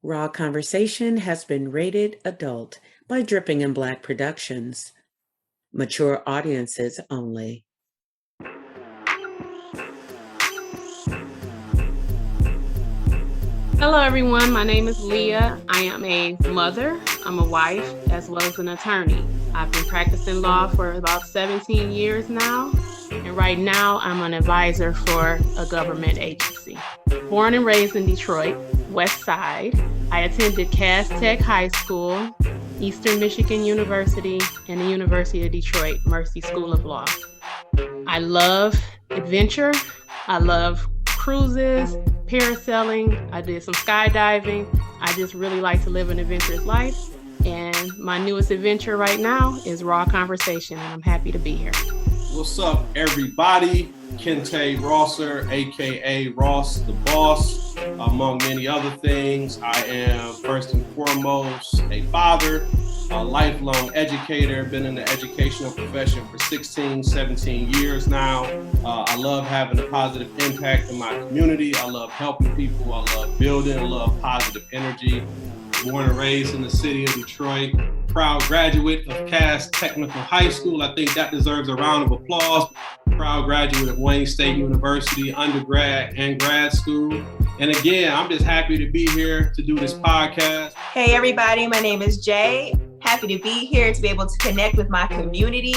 Raw Conversation has been rated adult by Dripping in Black Productions. Mature audiences only. Hello, everyone. My name is Leah. I am a mother, I'm a wife, as well as an attorney. I've been practicing law for about 17 years now, and right now I'm an advisor for a government agency. Born and raised in Detroit, West Side, I attended Cass Tech High School, Eastern Michigan University, and the University of Detroit Mercy School of Law. I love adventure. I love cruises, parasailing. I did some skydiving. I just really like to live an adventurous life. And my newest adventure right now is Raw Conversation, and I'm happy to be here. What's up, everybody? Kente Rosser, aka Ross the Boss, among many other things. I am first and foremost a father, a lifelong educator, been in the educational profession for 16, 17 years now. I love having a positive impact in my community. I love helping people. I love building. I love positive energy. Born and raised in the city of Detroit. Proud graduate of Cass Technical High School. I think that deserves a round of applause. Proud graduate of Wayne State University, undergrad and grad school. And again, I'm just happy to be here to do this podcast. Hey everybody, my name is Jay. Happy to be here to be able to connect with my community.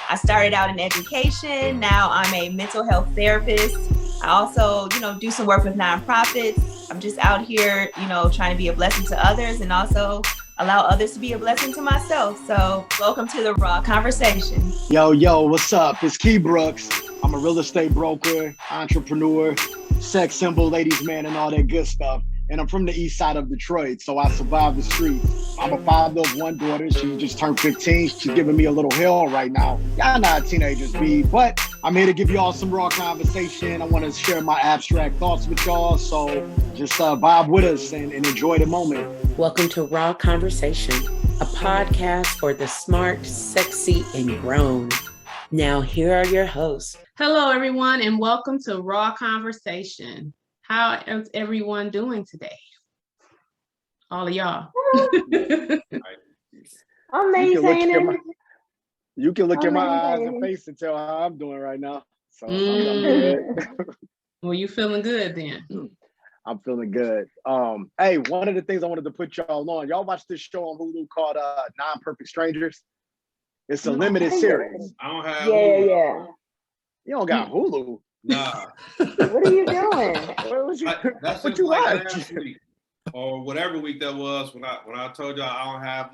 I started out in education. Now I'm a mental health therapist. I also, do some work with nonprofits. I'm just out here, trying to be a blessing to others and also allow others to be a blessing to myself. So welcome to the Raw Conversation. Yo, what's up? It's Key Brooks. I'm a real estate broker, entrepreneur, sex symbol, ladies man, and all that good stuff. And I'm from the east side of Detroit, so I survived the streets. I'm a father of one daughter. She just turned 15. She's giving me a little hell right now. Y'all know how teenagers be, but I'm here to give y'all some raw conversation. I want to share my abstract thoughts with y'all, so just vibe with us and enjoy the moment. Welcome to Raw Conversation, a podcast for the smart, sexy, and grown. Now, here are your hosts. Hello, everyone, and welcome to Raw Conversation. How is everyone doing today? All of y'all. Amazing. You can look at my eyes and face and tell how I'm doing right now. So I'm good. Well, you feeling good then? I'm feeling good. Hey, one of the things I wanted to put y'all on, y'all watch this show on Hulu called Non-Perfect Strangers? It's a limited series. I don't have Hulu. Yeah. You don't got Hulu? Nah. What are you doing? That's what you like last week or whatever week that was when I told y'all I don't have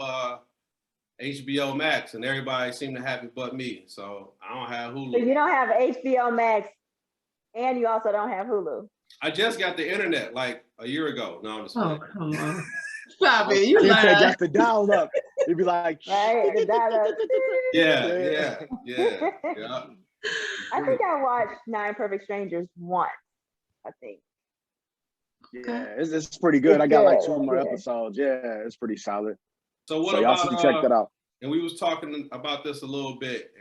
HBO Max and everybody seemed to have it but me. So I don't have Hulu. So you don't have HBO Max and you also don't have Hulu. I just got the internet like a year ago. No, I'm just kidding. Oh, come on. Stop it. You got the dial up. You'd be like, right, the dial up. Yeah. I think I watched Nine Perfect Strangers once, I think. Yeah, it's pretty good. I got like 2 more episodes. Yeah, it's pretty solid. So what about y'all should check that out. And we was talking about this a little bit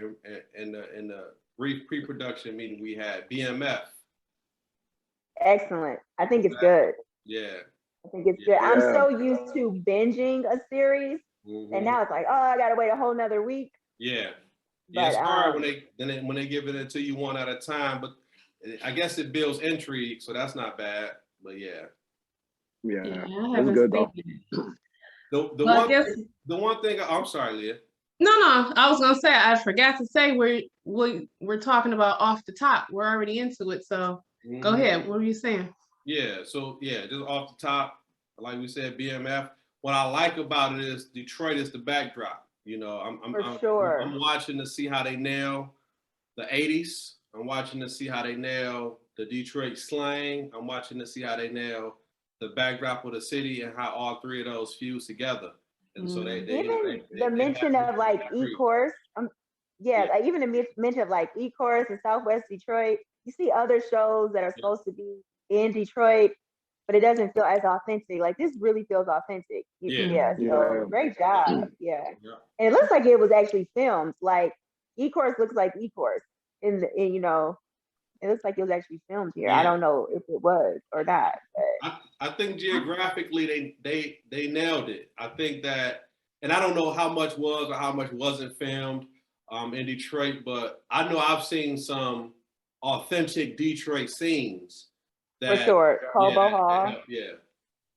in the brief pre-production meeting we had. BMF. Excellent. I think it's good. Yeah. I think it's good. I'm so used to binging a series, and now it's like, oh, I gotta wait a whole nother week. Yeah. Yeah, it's hard when they give it to you one at a time, but I guess it builds intrigue, so that's not bad. But yeah, that's good though. The one thing I'm sorry, Leah. No, I was gonna say I forgot to say we're talking about off the top. We're already into it, so go ahead. What were you saying? Yeah, so just off the top, like we said, BMF. What I like about it is Detroit is the backdrop. I'm watching to see how they nail the 80s. I'm watching to see how they nail the Detroit slang. I'm watching to see how they nail the backdrop of the city and how all three of those fuse together. And so the mention of like E-Course. Even the mention of like E-Course in Southwest Detroit. You see other shows that are supposed to be in Detroit, but it doesn't feel as authentic. Like this really feels authentic. So great job. Yeah. And it looks like it was actually filmed. Like E-Course looks like E-Course in It looks like it was actually filmed here. Yeah. I don't know if it was or not. But I think geographically they nailed it. I think that, and I don't know how much was or how much wasn't filmed in Detroit, but I know I've seen some authentic Detroit scenes. for sure, Cobo Hall. Yeah.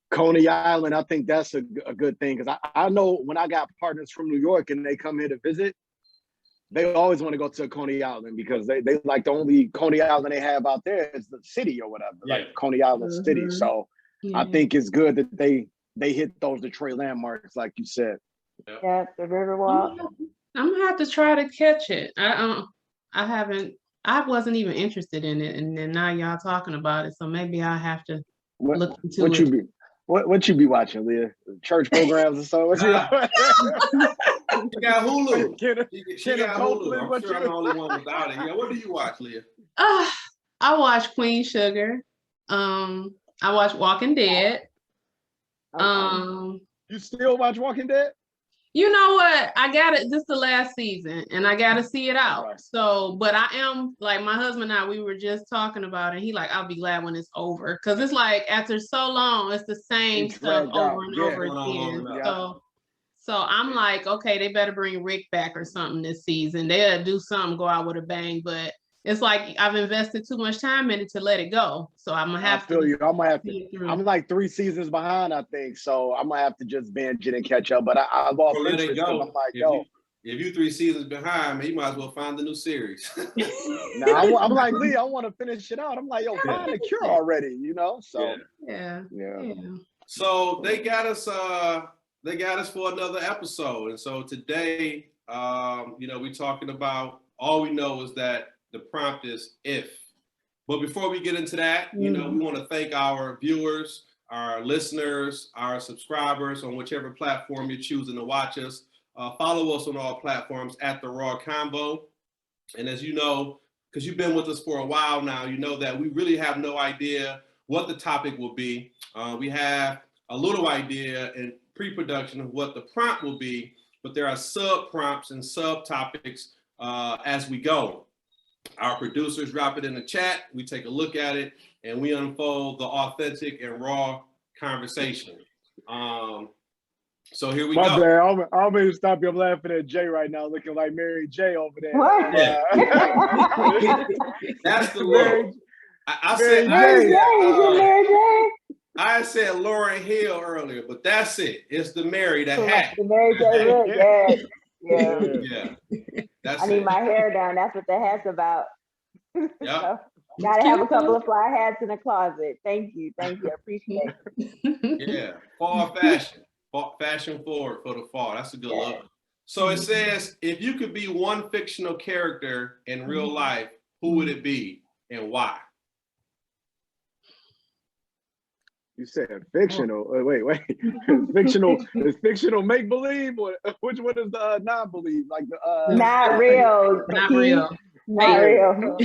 Coney Island, I think that's a good thing because I know when I got partners from New York and they come here to visit, they always want to go to Coney Island because they like the only Coney Island they have out there is the city or whatever, like Coney Island City. So I think it's good that they hit those Detroit landmarks, like you said. Yeah, the Riverwalk. I'm gonna have to try to catch it. I wasn't even interested in it, and then now y'all talking about it, so maybe I have to look into it. What you be watching, Leah? Church programs or so? She got Hulu. She got Hulu. I'm sure I'm the only one without it. Yeah, what do you watch, Leah? I watch Queen Sugar. I watch Walking Dead. You still watch Walking Dead? You know what? I got it. This is the last season, and I got to see it out. Right. So, but I am like my husband and I. We were just talking about it. He like, I'll be glad when it's over, because it's like after so long, it's the same stuff over and over again. So I'm like, okay, they better bring Rick back or something this season. They'll do something, go out with a bang. But it's like I've invested too much time in it to let it go. So I'm gonna have to. I feel you. I'm gonna have to. I'm like 3 seasons behind, I think. So I'm gonna have to just binge it and catch up. But I've lost interest. I'm like, if you 3 seasons behind, man, you might as well find the new series. I'm like, Lee, I want to finish it out. I'm like, yo, find the cure already, you know? So yeah. So they got us. They got us for another episode, and so today, we're talking about. All we know is that the prompt is if. But before we get into that, we want to thank our viewers, our listeners, our subscribers on whichever platform you're choosing to watch us. Follow us on all platforms at The Raw Convo. And as you know, because you've been with us for a while now, you know that we really have no idea what the topic will be. We have a little idea in pre-production of what the prompt will be, but there are sub-prompts and sub-topics as we go. Our producers drop it in the chat, we take a look at it, and we unfold the authentic and raw conversation. So here we go. My bad, I'm going to stop you. I'm laughing at Jay right now, looking like Mary J over there. What? That's the look. I said I said Lauryn Hill earlier, but that's it. It's the Mary, the hat. The Mary J look, yeah. That's I need my hair done. That's what the hat's about. Yep. So, gotta have a couple of fly hats in the closet. Thank you. I appreciate it. Yeah, fall fashion. Fashion forward for the fall. That's a good look. So it says, if you could be one fictional character in real life, who would it be and why? You said fictional. Wait. Is fictional make believe, or which one is the non-believe? Like the not real. Not real. Not real.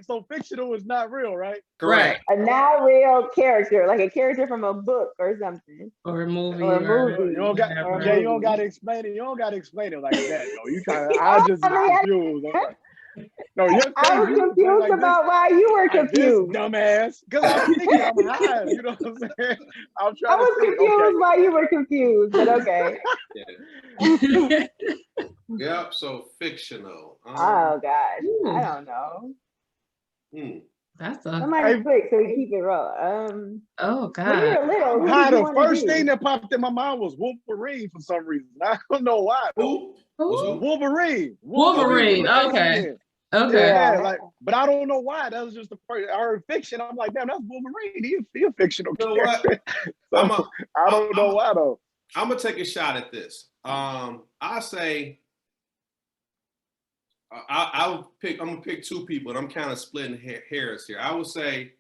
So fictional is not real, right? Correct. A not real character, like a character from a book or something. Or a movie. You don't got to explain it. You don't got to explain it like that. No, you kind of. I just confused. No, I was confused about why you were confused. Dumbass. Because I'm thinking I'm high. You know what I'm saying? I was confused why you were confused, but okay. Yep, so fictional. Oh, gosh. I don't know. That's somebody quick so we keep it raw. Oh, God. When you were little, the first thing that popped in my mind was Wolverine for some reason. I don't know why. Who? Wolverine. Okay. Yeah, but I don't know why. That was just the first. I heard fiction. I'm like, damn, that's Wolverine. He's a fictional character. So, I don't know why though. I'm gonna take a shot at this. I say I'm gonna pick 2 people, and I'm kind of splitting hairs here. I would say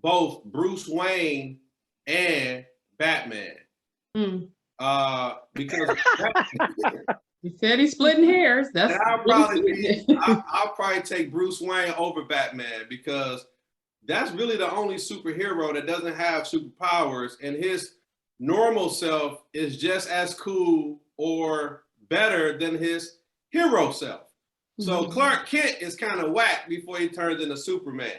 both Bruce Wayne and Batman. Because he said he's splitting hairs. That's I'll probably take Bruce Wayne over Batman, because that's really the only superhero that doesn't have superpowers, and his normal self is just as cool or better than his hero self. So Mhm. Clark Kent is kind of whack before he turns into Superman.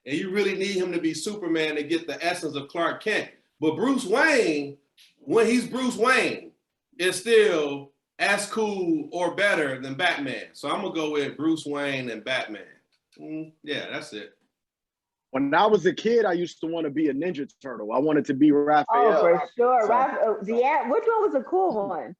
And you really need him to be Superman to get the essence of Clark Kent. But Bruce Wayne, when he's Bruce Wayne, is still as cool or better than Batman. So I'm gonna go with Bruce Wayne and Batman. Yeah, that's it. When I was a kid, I used to want to be a Ninja Turtle. I wanted to be Oh, Raphael. for sure. So- Which one was a cool one?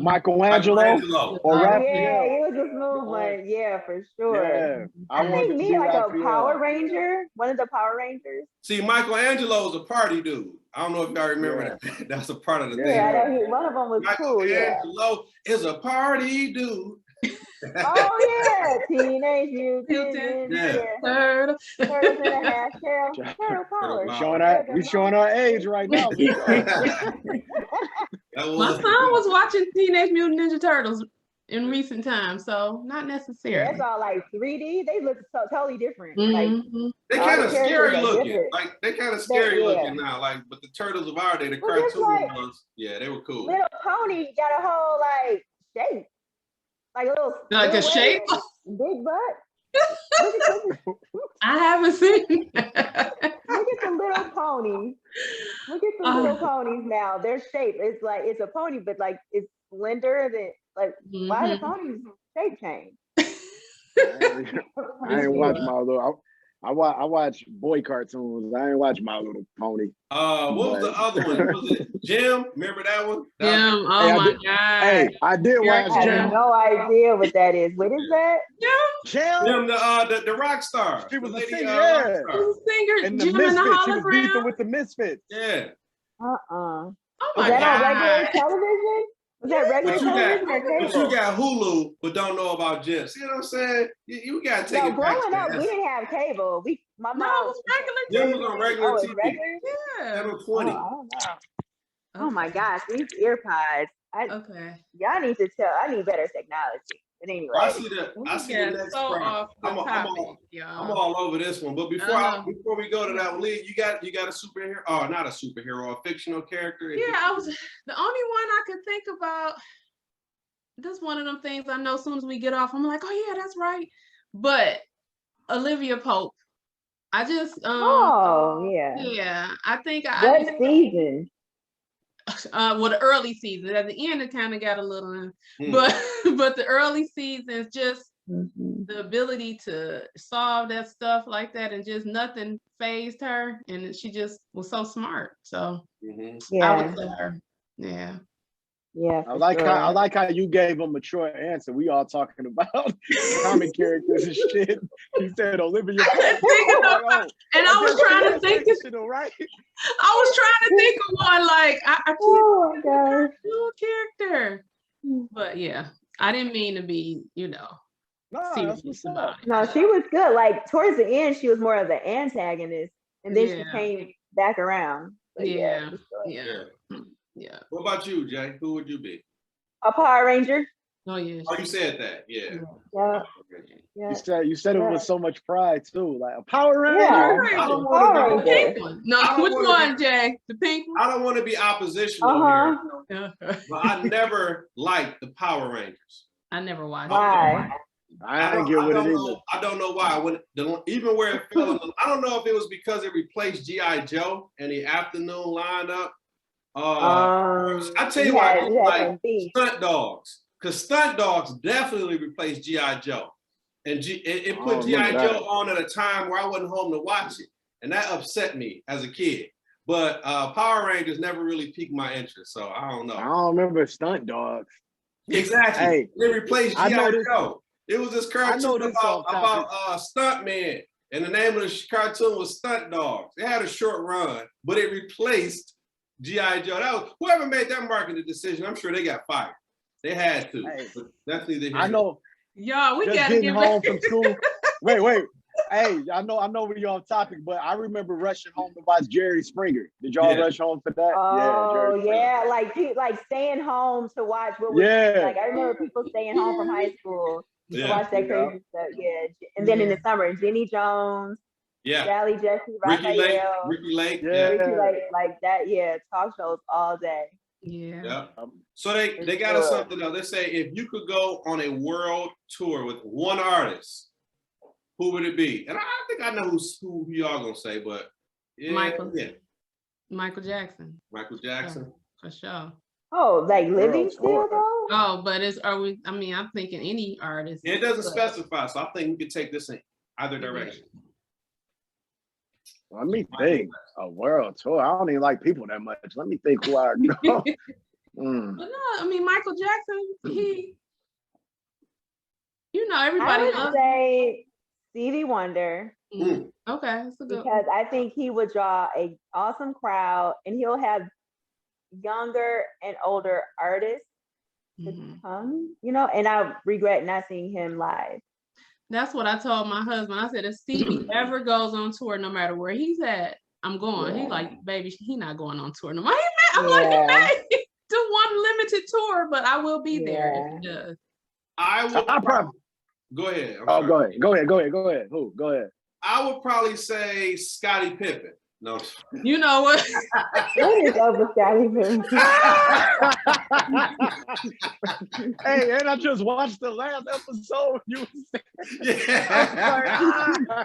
Michelangelo or Oh, Raphael. yeah, it was a smooth one. Yeah, for sure. Yeah, I wanted think to me be like a Raphael. Power Ranger, one of the Power Rangers. See, Michelangelo is a party dude. I don't know if y'all remember Yeah. that. That's a part of the Yeah. thing. Yeah, I know one of them was cool. Yeah. Michelangelo is a party dude. Oh yeah, Teenage Mutant Ninja. Yeah. Yeah. Turtle. Turtles in a half shell. Turtle power. Power. We showing our age right now. That My was- son was watching Teenage Mutant Ninja Turtles in recent times, so not necessarily. That's all like 3D. They look so totally different. Like Mhm. They all kind the of characters scary are looking. different. Like they kind of scary Yeah. looking now. Like, but the turtles of our day, the Well, just cartoon like- ones, yeah, they were cool. Little Pony got a whole like shape, like a little Like a little shape? waist, big butt. I haven't seen that. Look at the little ponies. Look at the little ponies now. Their shape is like it's a pony, but like it's slender. Than like why the Mhm. ponies shape change? I ain't watch My Little. I watch boy cartoons. I ain't watch My Little Pony. What was the other one? Was it Jim? Remember that one? Jim, oh Hey, I my did- God. Hey, I did Eric watch I Jim. have Jim. no idea what that is. What is that? Jim. Jim, the rock star. She was the a lady, singer, rock yeah. star. Who's the singer? And the Jim and the Misfits. She was beefing hologram? with the Misfits. Yeah. Oh Is my that on regular God. television? Was that regular But you got, television or but cable? you got Hulu, but don't know about Jim. See what I'm saying? You gotta take No, it back. growing to up, that. we didn't have cable. My No, mom. it was regular Jim was on regular Oh, it's TV. regular? Yeah. 720. Oh, I don't know. Oh my gosh, these ear pods. Okay. Y'all need to tell. I need better technology. But anyway, I see the Yeah, next so part. off the I'm topic, I'm all over this one. But before we go to that one, Lee, you got a superhero? Oh, not a superhero, a fictional character. Yeah, I was the only one I could think about. That's one of them things I know as soon as we get off, I'm like, oh yeah, that's right. But Olivia Pope. I just oh yeah. yeah, I think What season? well, the early seasons. At the end, it kind of got a little, Hmm. but the early seasons, just Mhm. the ability to solve that stuff like that, and just nothing phased her, and she just was so smart. So I Yeah, would say her. Yeah. yeah. I for like sure. how you gave a mature answer. We all talking about comic characters and shit. You said Olivia. Thinking of- and I was trying to think. Right? I was trying to think of one like I can't Oh my gosh. do a character, but yeah, I didn't mean to be, No, that's serious what's about up. it. No, she was good. Like towards the end, she was more of the antagonist, and then she Yeah. came back around. But Yeah. for sure. Yeah. What about you, Jay? Who would you be? A Power Ranger. Oh yeah. Oh, you said that. Yeah. Yeah, yeah. You said it Yeah. with so much pride too. Like a Power Ranger. Yeah. I don't Power want to The be. Ranger. pink one. No, I don't which wanna one, Jay? The pink one? I don't want to be oppositional Uh-huh. here, Yeah. but I never liked the Power Rangers. I never watched. Why? I didn't get what it is. I don't know why. Even where it fell, I don't know if it was because it replaced G.I. Joe in the afternoon lineup. I tell you what, you had like some beef. Stunt Dogs, because Stunt Dogs definitely replaced G.I. Joe, and it I put don't G.I. remember Joe on at a time where I wasn't home to watch it, and that upset me as a kid. But Power Rangers never really piqued my interest, so I don't know. I don't remember Stunt Dogs. Exactly. Hey, They replaced I know G.I. this- Joe. It was this I know cartoon this off topic. about stuntmen, and the name of the cartoon was Stunt Dogs. It had a short run, but it replaced G.I. Joe. That was whoever made that marketing decision. I'm sure they got fired. They had to. Hey, But that's neither here. I know. Y'all, we Just gotta getting get home back. from school. Wait. Hey, I know we're on topic, but I remember rushing home to watch Jerry Springer. Did y'all Yeah. rush home for that? Oh Jerry Springer. yeah, like staying home to watch what was Yeah. like. I remember people staying home from high school to Yeah. watch that crazy stuff. Yeah, and then in the summer, Jenny Jones, Yeah. Sally Jesse, Ricky Lake. Raphael, Ricky Lake. Yeah. Yeah. Ricky like that. Yeah, talk shows all day. Yeah. Yeah. So they got us something else. They say if you could go on a world tour with one artist, who would it be? And I think I know who y'all gonna say, but yeah, Michael. Yeah. Michael Jackson. Michael Jackson. For sure. Oh, like living World still tour. though? Oh, but I'm thinking any artist. It doesn't specify, so I think we could take this in either direction. Let me think. A world tour. I don't even like people that much. Let me think who I go. But no, I mean Michael Jackson, everybody I would loves say Stevie Wonder him. Okay, that's a good because I think he would draw a awesome crowd, and he'll have younger and older artists to come. And I regret not seeing him live. That's what I told my husband. I said, if Stevie ever goes on tour, no matter where he's at, I'm going. Yeah. He like, baby, he not going on tour no more. I'm like, he may do one limited tour, but I will be there if he does. I will probably go ahead. Go ahead. Who? Go ahead. I would probably say Scottie Pippen. No. You know what? What is up with Scottie Pippen? Hey, and I just watched the last episode. You Yeah.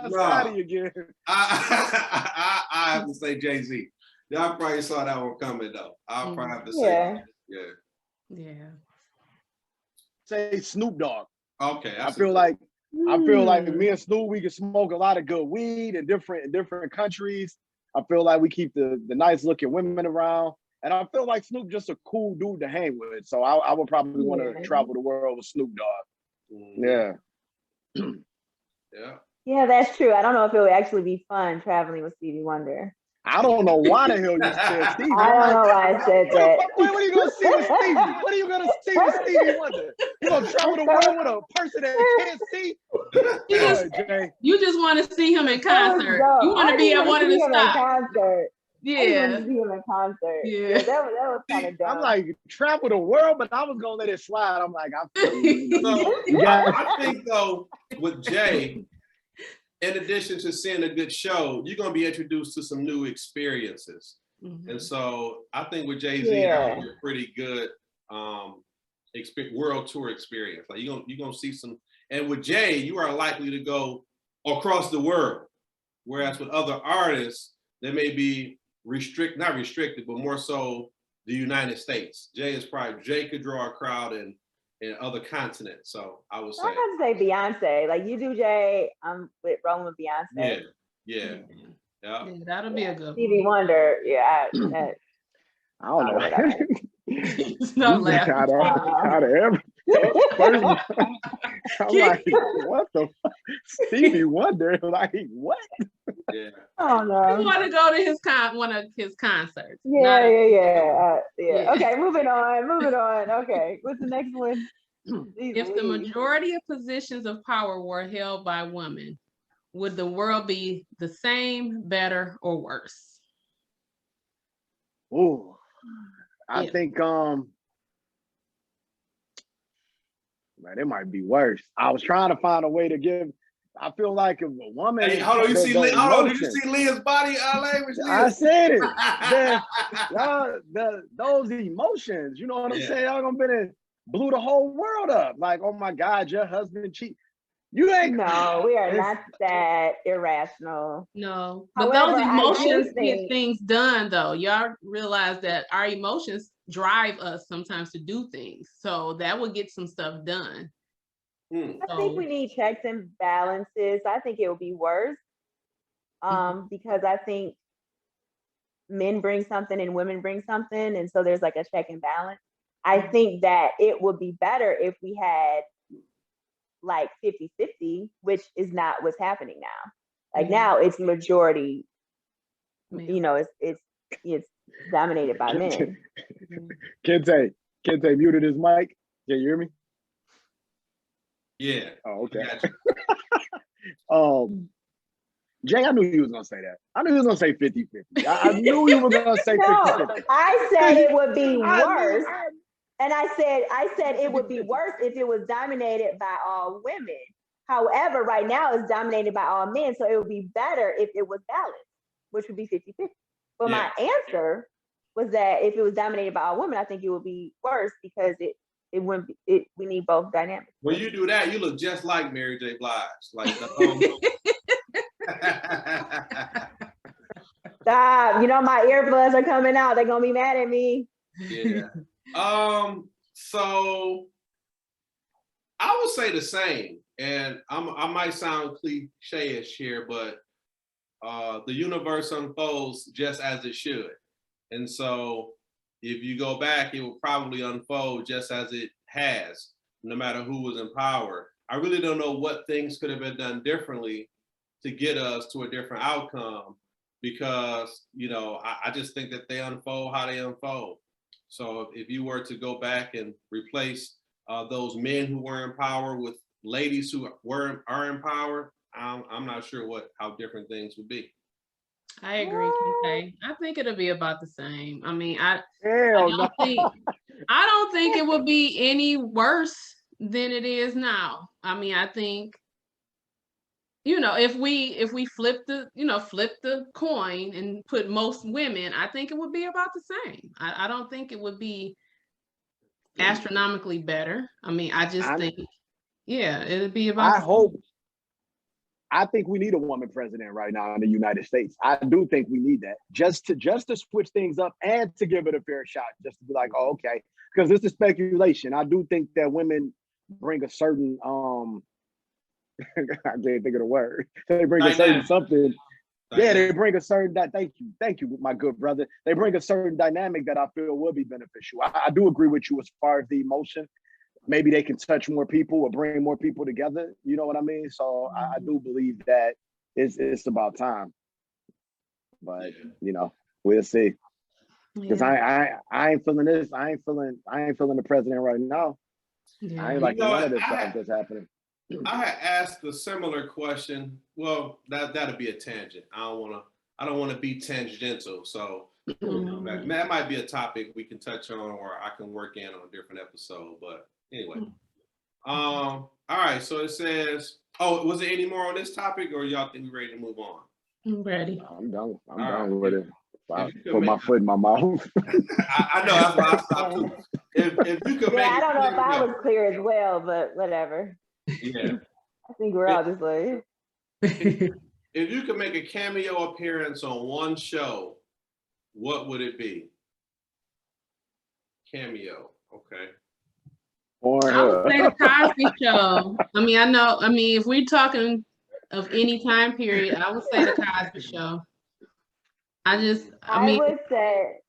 Scotty again. I have to say Jay-Z. Y'all probably saw that one coming though. I'll probably have to say Yeah. Say Snoop Dogg. Okay. I feel like me and Snoop, we can smoke a lot of good weed in different countries. I feel like we keep the nice looking women around. And I feel like Snoop just a cool dude to hang with. So I would probably want to travel the world with Snoop Dogg. Yeah. Yeah. Yeah, that's true. I don't know if it would actually be fun traveling with Stevie Wonder. I don't know why the hell you said Stevie. I don't know why I said that. What are you gonna see with Stevie? What are you gonna see with Stevie Wonder? You gonna travel the world with a person that can't see? You just want to see him in concert. You want to be at one of the stops. Concert. Yeah. See him in concert. Yeah. That was kind of dumb. I'm like, travel the world, but I was gonna let it slide. I'm like, I think though with Jay, in addition to seeing a good show, you're gonna be introduced to some new experiences. And so I think with Jay-Z, that was a pretty good world tour experience. Like you're gonna see some, and with Jay, you are likely to go across the world. Whereas with other artists, they may be not restricted, but more so the United States. Jay could draw a crowd in other continents. So I would say. I have to say Beyonce. Like you do Jay, I'm rolling with Beyonce. Yeah. That'll be a good one. Stevie Wonder. Yeah. I don't know. It's not laughing. Out of everything. I'm like, what the fuck? Stevie Wonder? Like, what? Yeah. Oh no. You want to go to one of his concerts. Yeah. Okay, moving on. Okay, what's the next one? If the majority of positions of power were held by women, would the world be the same, better, or worse? Oh, I think man, it might be worse. I was trying to find a way to give. I feel like if a woman. Hey, hold on, did you see Leah's body language? I said it. Those emotions, you know what I'm saying? Y'all gonna blew the whole world up. Like, oh my God, your husband cheat. You ain't. No, we are not that irrational. No, but However, those emotions think get things done, though. Y'all realize that our emotions drive us sometimes to do things, so that would get some stuff done. I think we need checks and balances. I think it would be worse because I think men bring something and women bring something, and so there's like a check and balance. I think that it would be better if we had like 50-50, which is not what's happening now. Like now it's majority, you know, it's dominated by men. Kente muted his mic. Can you hear me? Yeah. Oh, okay. Jay, I knew you was gonna say that. I knew you was gonna say 50-50. I knew you were gonna say 50-50. I said it would be worse. And I said it would be worse if it was dominated by all women. However, right now it's dominated by all men, so it would be better if it was balanced, which would be 50-50. But my answer was that if it was dominated by a woman, I think it would be worse because it wouldn't be, we need both dynamics. When you do that, you look just like Mary J. Blige. Like the Stop. You know, my earbuds are coming out. They're gonna be mad at me. Yeah. So I would say the same, and I might sound cliche-ish here, but the universe unfolds just as it should. And so if you go back, it will probably unfold just as it has, no matter who was in power. I really don't know what things could have been done differently to get us to a different outcome, because, you know, I just think that they unfold how they unfold. So if you were to go back and replace those men who were in power with ladies who are in power, I'm not sure how different things would be. I agree, Kente. I think it'll be about the same. I mean, I Hell don't think it would be any worse than it is now. I mean, I think, you know, if we flip the coin and put most women, I think it would be about the same. I don't think it would be astronomically better. I mean, I think, yeah, it'd be about. I think we need a woman president right now in the United States. I do think we need that, just to switch things up and to give it a fair shot, just to be like, oh, okay, because this is speculation. I do think that women bring a certain I can't think of the word. They bring a certain something. Yeah, they bring a certain thank you, my good brother. They bring a certain dynamic that I feel will be beneficial. I do agree with you as far as the emotion. Maybe they can touch more people or bring more people together. You know what I mean? So I do believe that it's about time. But you know, we'll see. Because I ain't feeling this. I ain't feeling the president right now. Yeah. I ain't like none of this stuff that's happening. I had asked a similar question. Well, that'd be a tangent. I don't want to be tangential. So that might be a topic we can touch on, or I can work in on a different episode. But anyway, all right. So it says, oh, was there any more on this topic, or y'all think we're ready to move on? I'm ready. I'm done with it. I put my foot in my mouth. I know that's why I stopped too. If you could make I don't know if I was clear as well, but whatever. Yeah. I think we're all just like. If you could make a cameo appearance on one show, what would it be? Cameo, okay. I would say the Cosby Show. I mean, if we're talking of any time period, I would say the Cosby Show. I would say,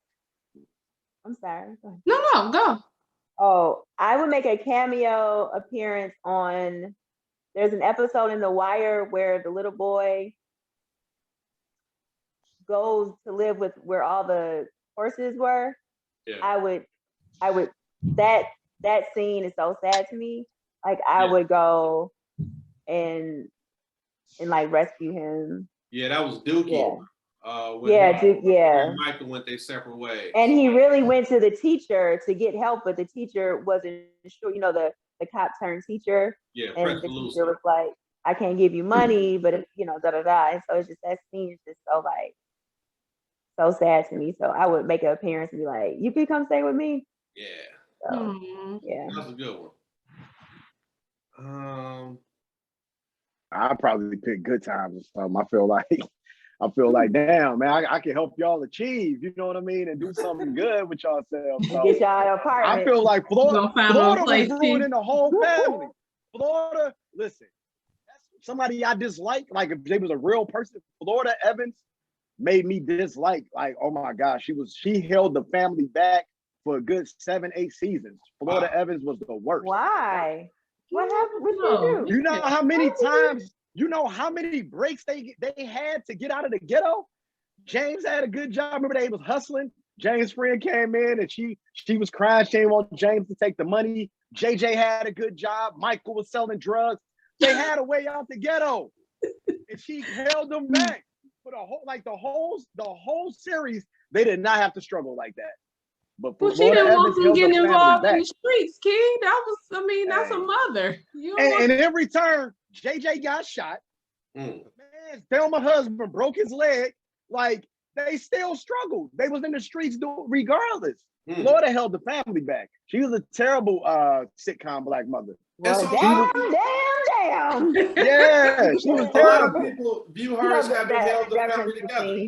I'm sorry. No, go. Oh, I would make a cameo appearance on, there's an episode in The Wire where the little boy goes to live with where all the horses were. Yeah. I would, that scene is so sad to me. Like I would go and like rescue him. Yeah, that was Dookie. Yeah. When Michael went their separate ways. And he really went to the teacher to get help, but the teacher wasn't sure, you know, the cop turned teacher. Yeah, and the teacher was like, I can't give you money, but if, you know, da-da-da. And so it's just, that scene is just so like, so sad to me. So I would make an appearance and be like, you could come stay with me. Yeah. So, yeah. That's a good one. I'll probably pick Good Times or something. I feel like, damn, man, I can help y'all achieve, you know what I mean, and do something good with y'all selves. So get y'all an apartment. I feel like Florida was ruining the whole family. Florida, listen, that's somebody I dislike. Like if they was a real person, Florida Evans made me dislike. Like, oh my gosh, she held the family back for a good 7-8 seasons. Florida Evans was the worst. Why? What happened? What did you know how many times? You know how many breaks they had to get out of the ghetto? James had a good job. Remember they was hustling. James' friend came in and she was crying. She didn't want James to take the money. JJ had a good job. Michael was selling drugs. They had a way out the ghetto. And she held them back for the whole series. They did not have to struggle like that. But she didn't want them getting involved in the streets, kid. That's a mother. And in return, JJ got shot. Man, Thelma's husband broke his leg. Like, they still struggled. They was in the streets regardless. Mm. Florida held the family back. She was a terrible sitcom black mother. That's Well, a lot. damn. Yeah, she was A lot of terrible. people view her as having held the family together.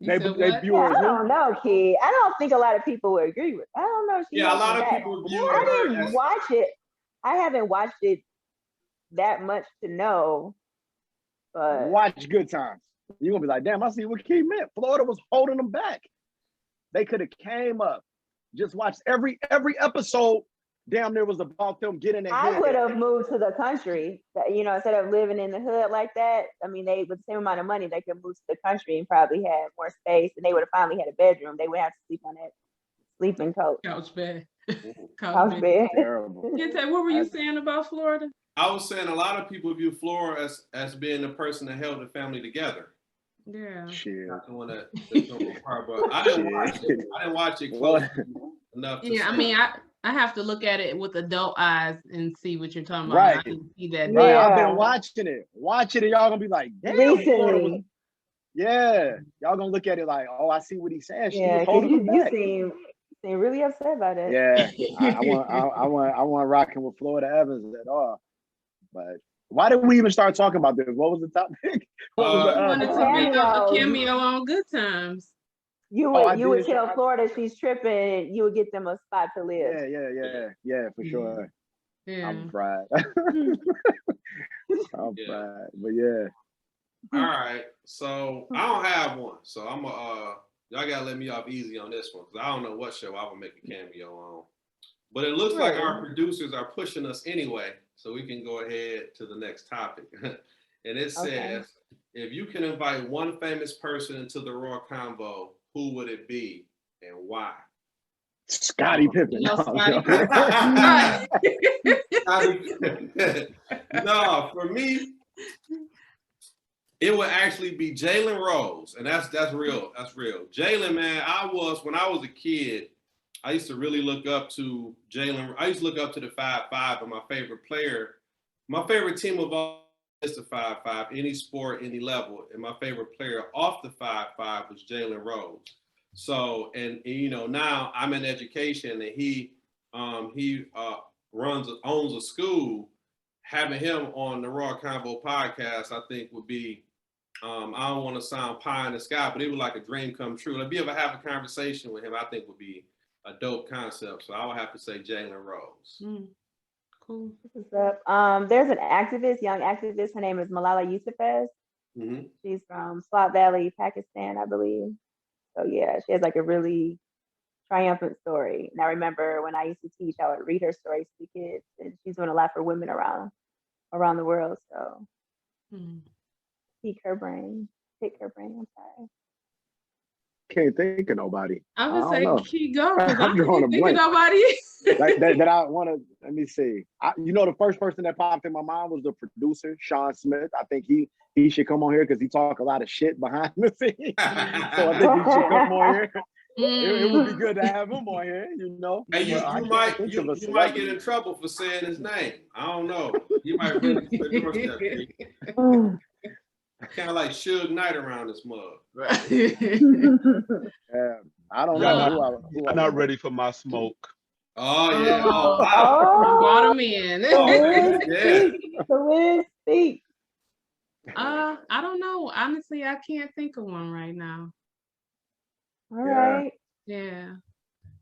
They what? view her I as don't know, kid. I don't think a lot of people would agree with. I don't know. She Yeah, a held lot them of back. people view I her didn't as watch it. I haven't watched it that much to know. But watch Good Times. You're gonna be like, damn, I see what Key meant. Florida was holding them back. They could have came up. Just watched every episode. Damn, there was about them getting ahead. I would have moved to the country. Instead of living in the hood like that. I mean, they with the same amount of money, they could move to the country and probably have more space, and they would have finally had a bedroom. They would have to sleep on that sleeping coach. Couch bed. Couch bed. Terrible. Kente, what were you saying about Florida? I was saying a lot of people view Flora as being the person that held the family together. Yeah. Shit. Not the one that come apart, but I didn't watch it. I didn't watch it close enough. To Yeah, I say. mean, I have to look at it with adult eyes and see what you're talking about. Right. I didn't see that. Right, Yeah. I've been watching it, and y'all gonna be like, damn. Florida was- Recently. Yeah, y'all gonna look at it like, oh, I see what he's saying. She Yeah, was because holding them you back. seem really upset about it. Yeah, I want rocking with Florida Evans at all. But why did we even start talking about this? What was the topic? What was I wanted to make a Cameo. cameo on Good Times. You Oh, would I you would did. tell Florida she's tripping. You would get them a spot to live. Yeah, for sure. Yeah. I'm fried. I'm Yeah. fried, but yeah. All right, so I don't have one, so I'm y'all gotta let me off easy on this one because I don't know what show I would make a cameo on. But it looks like our producers are pushing us anyway, so we can go ahead to the next topic. And it says, Okay. if you can invite one famous person into the Raw Combo, who would it be and why? Scottie Pippen. You know, No, Scottie No, for me, it would actually be Jalen Rose, and that's real. That's real. Jalen, man, when I was a kid, I used to really look up to Jalen. I used to look up to the 5'5", and my favorite player, my favorite team of all is the 5'5", any sport, any level, and my favorite player off the 5'5" was Jalen Rose. So, and now I'm in education, and he owns a school. Having him on the Raw Combo podcast, I think would be, I don't want to sound pie in the sky, but it was like a dream come true. If you ever have a conversation with him, I think would be a dope concept. So I would have to say Jalen Rose. Cool. What's up? There's an activist, young activist. Her name is Malala Yousafzai. Mm-hmm. She's from Swat Valley, Pakistan, I believe. So yeah, she has like a really triumphant story. And I remember when I used to teach, I would read her stories to the kids, and she's doing a lot for women around the world. So pick her brain. I'm sorry. Can't think of nobody. I I would don't say know. keep going. I'm drawing a Think of blank. nobody. that I want to, let me see. The first person that popped in my mind was the producer, Sean Smith. I think he should come on here because he talk a lot of shit behind the scenes. So I think he should come on here. It would be good to have him on here, Hey, you But I can't might think you, of a you might get celebrity. in trouble for saying his name. I don't know. You might really get your step. Kind of like Suge Knight around this mug. Yeah, I don't know who I I'm not ready for my smoke. Oh yeah. Oh, wow. Brought him in. Oh, yeah. Speak. I don't know. Honestly, I can't think of one right now. All right. Yeah.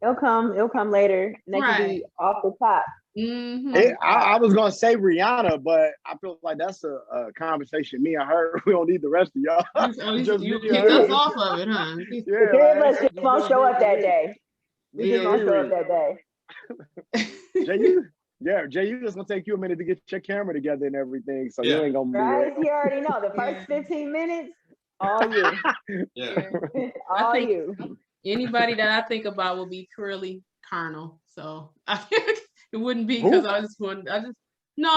It'll come later. And they can be off the top. Mm-hmm. I was gonna say Rihanna, but I feel like that's a conversation me and her. We don't need the rest of y'all. You Just me kick and us her. off of it, huh? The three of us just won't show up that day. We just Yeah. won't show up that day. Jay, you just gonna take you a minute to get your camera together and everything, so you Yeah. ain't gonna be Right? there. You already know. The first 15 minutes, all you. Yeah. all think- you. Anybody that I think about will be purely carnal. So it wouldn't be because I'm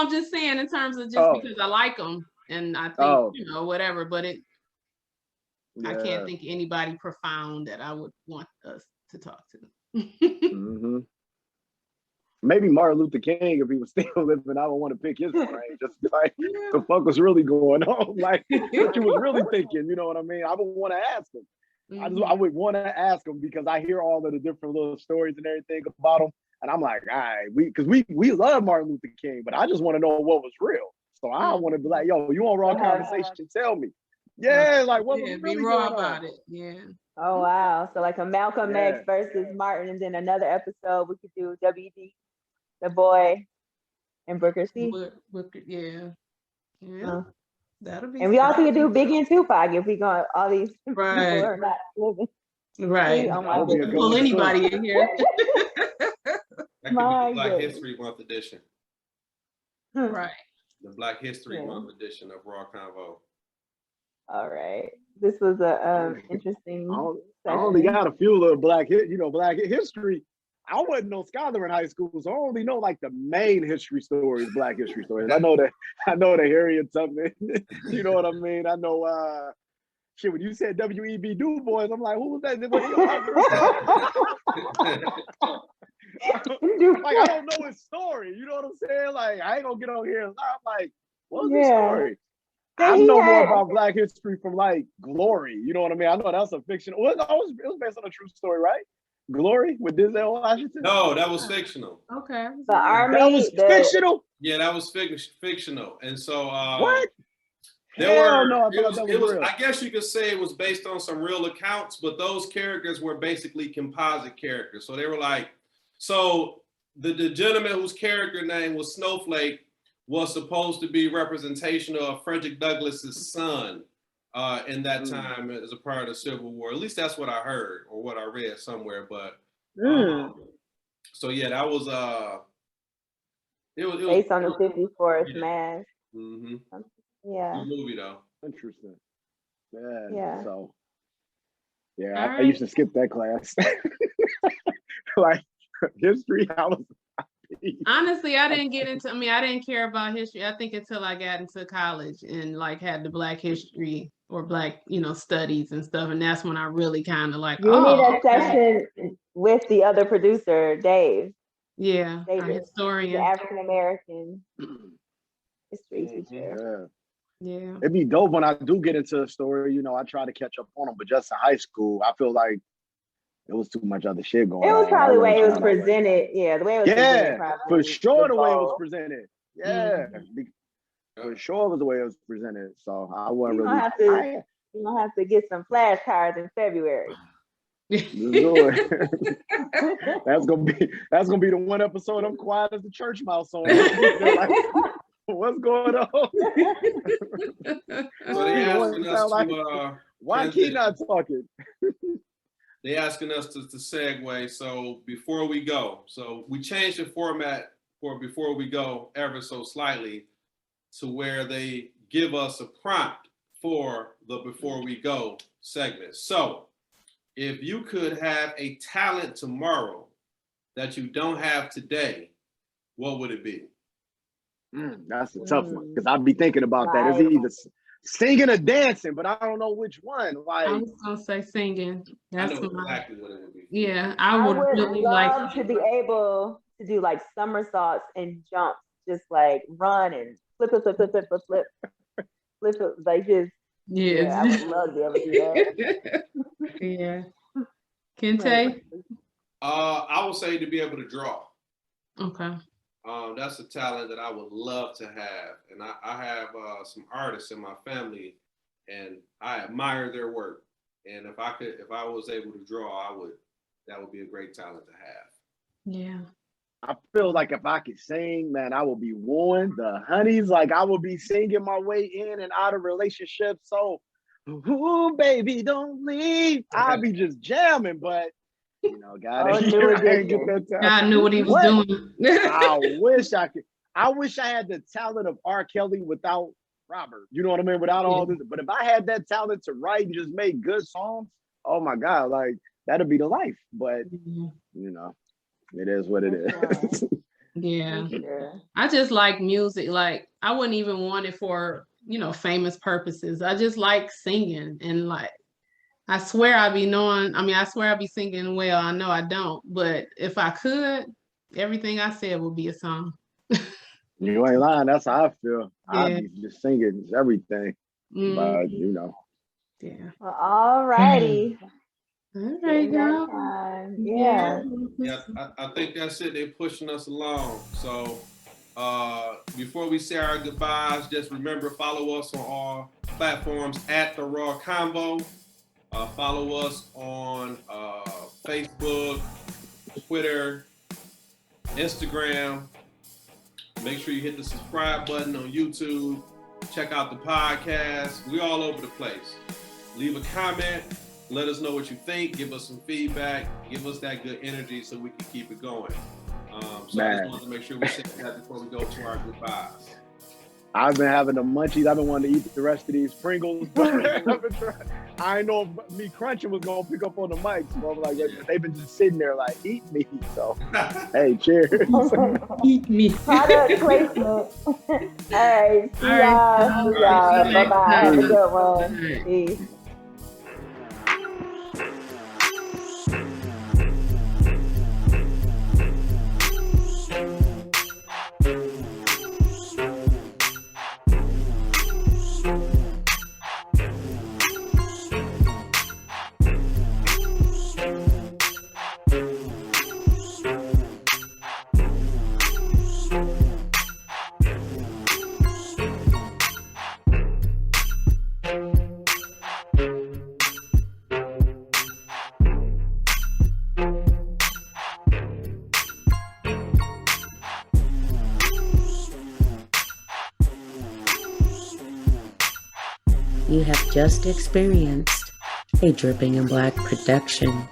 just saying in terms of just because I like them and I think, whatever, but I can't think of anybody profound that I would want us to talk to. Mhm. Maybe Martin Luther King, if he was still living, I would want to pick his brain. Just be like, the fuck was really going on? Like, what you was really thinking? You know what I mean? I would want to ask him. I would want to ask him because I hear all of the different little stories and everything about him, and I'm like, all right, we love Martin Luther King, but I just want to know what was real. So I want to be like, yo, you on Raw Conversation? Tell me. Yeah, like what was really be raw going about on? it. Yeah. Oh wow! So like a Malcolm Yeah. X versus Martin, and then another episode we could do WD, the boy, and Booker T. Yeah. Uh, That'll be. and we also could do Biggie and Tupac if we go. All these people Right. are not living. Right. Oh my That'll be a goodness. good Pull one, too. anybody in here. That could My be the Black goodness. History Month edition. Right. The Black History Yeah. Month edition of Raw Convo. All right. This was a interesting. I only got a few little Black history. I wasn't no scholar in high school, so I only know like the main history stories, Black history stories. I know the Harriet Tubman. You know what I mean? I know shit, when you said W.E.B. Du Bois, I'm like, who was that? Like, I don't know his story. You know what I'm saying? Like, I ain't gonna get on here and lie. I'm like, what was his story? Yeah, I he know more had- about Black history from like Glory. You know what I mean? I know that's a fiction. It was based on a true story, right? Glory with Denzel Washington. No, that was fictional. Okay. The army. That was fictional. Yeah, that was fictional. And so What? there Hell were, no, I it thought was, that it was was real. I guess you could say it was based on some real accounts, but those characters were basically composite characters. So they were like, so the gentleman whose character name was Snowflake was supposed to be representation of Frederick Douglass's son in that time as a part of the Civil War. At least that's what I heard or what I read somewhere. But so yeah, that was it was based on the 54th yeah. mass. Mm-hmm. Yeah. Good movie though. Interesting. Yeah. Yeah. So yeah, All I right. used to skip that class. Like history, I was Honestly, I didn't get into, I didn't care about history. I think until I got into college and like had the Black history or Black, studies and stuff. And that's when I really kind of like, You need a okay. session with the other producer, Dave, Yeah, a Davis, the historian. African American history teacher. yeah. Yeah. It'd be dope when I do get into a story. I try to catch up on them, but just in high school, I feel like it was too much other shit going on. It was probably the way it was I wasn't presented. Yeah, the way it was presented. Yeah, Probably for sure the way it was bold. presented. Yeah, for sure it was the way it was presented. So I wasn't You really. gonna have to get some flashcards in February. Let's do it. That's gonna be the one episode I'm quiet as the church mouse on. Like, what's going on? So they asking us Like, to why he not talking? they asking us to segue. So before we go, so we changed the format for before we go ever so slightly to where they give us a prompt for the before we go segment. So if you could have a talent tomorrow that you don't have today, what would it be? That's a tough one because I'd be thinking about that. It's either singing or dancing, but I don't know which one. Like, I was gonna say singing. I That's know my, exactly what it would be. yeah, I would really love like to be able to do like somersaults and jumps, just like run and flip, like just. Yeah, I would love to be able to do that. Yeah. Kente? I would say to be able to draw. Okay. That's a talent that I would love to have. And I have some artists in my family and I admire their work. And if I was able to draw, that would be a great talent to have. Yeah. I feel like if I could sing, man, I would be wooing the honeys. Like I would be singing my way in and out of relationships. So, ooh, baby, don't leave. I'd be just jamming, but God, I can't get that talent. God knew what he was doing. I wish I could. I wish I had the talent of R. Kelly without Robert. You know what I mean? Without all this. But if I had that talent to write and just make good songs, oh my God, like that'd be the life. But it is what it is. Yeah. I just like music. Like I wouldn't even want it for, famous purposes. I just like singing and like I swear I'd be singing well. I know I don't, but if I could, everything I said would be a song. You ain't lying. That's how I feel. Yeah. I'd be just singing everything. But Yeah. Well, all righty. All right, girl. Yeah. Yeah, I think that's it. They're pushing us along. So before we say our goodbyes, just remember, follow us on all platforms at The Raw Convo. Follow us on Facebook, Twitter, Instagram. Make sure you hit the subscribe button on YouTube. Check out the podcast. We're all over the place. Leave a comment. Let us know what you think. Give us some feedback. Give us that good energy so we can keep it going. So I just wanted to make sure we say that before we go to our goodbyes. I've been having the munchies. I've been wanting to eat the rest of these Pringles. I know if me crunching was going to pick up on the mic. So I'm like, they've been just sitting there like, eat me. So, hey, cheers. Eat me. Product placement. All right. See y'all. See y'all. Bye-bye. Have a good one. Peace. You have just experienced a Dripping in Black production.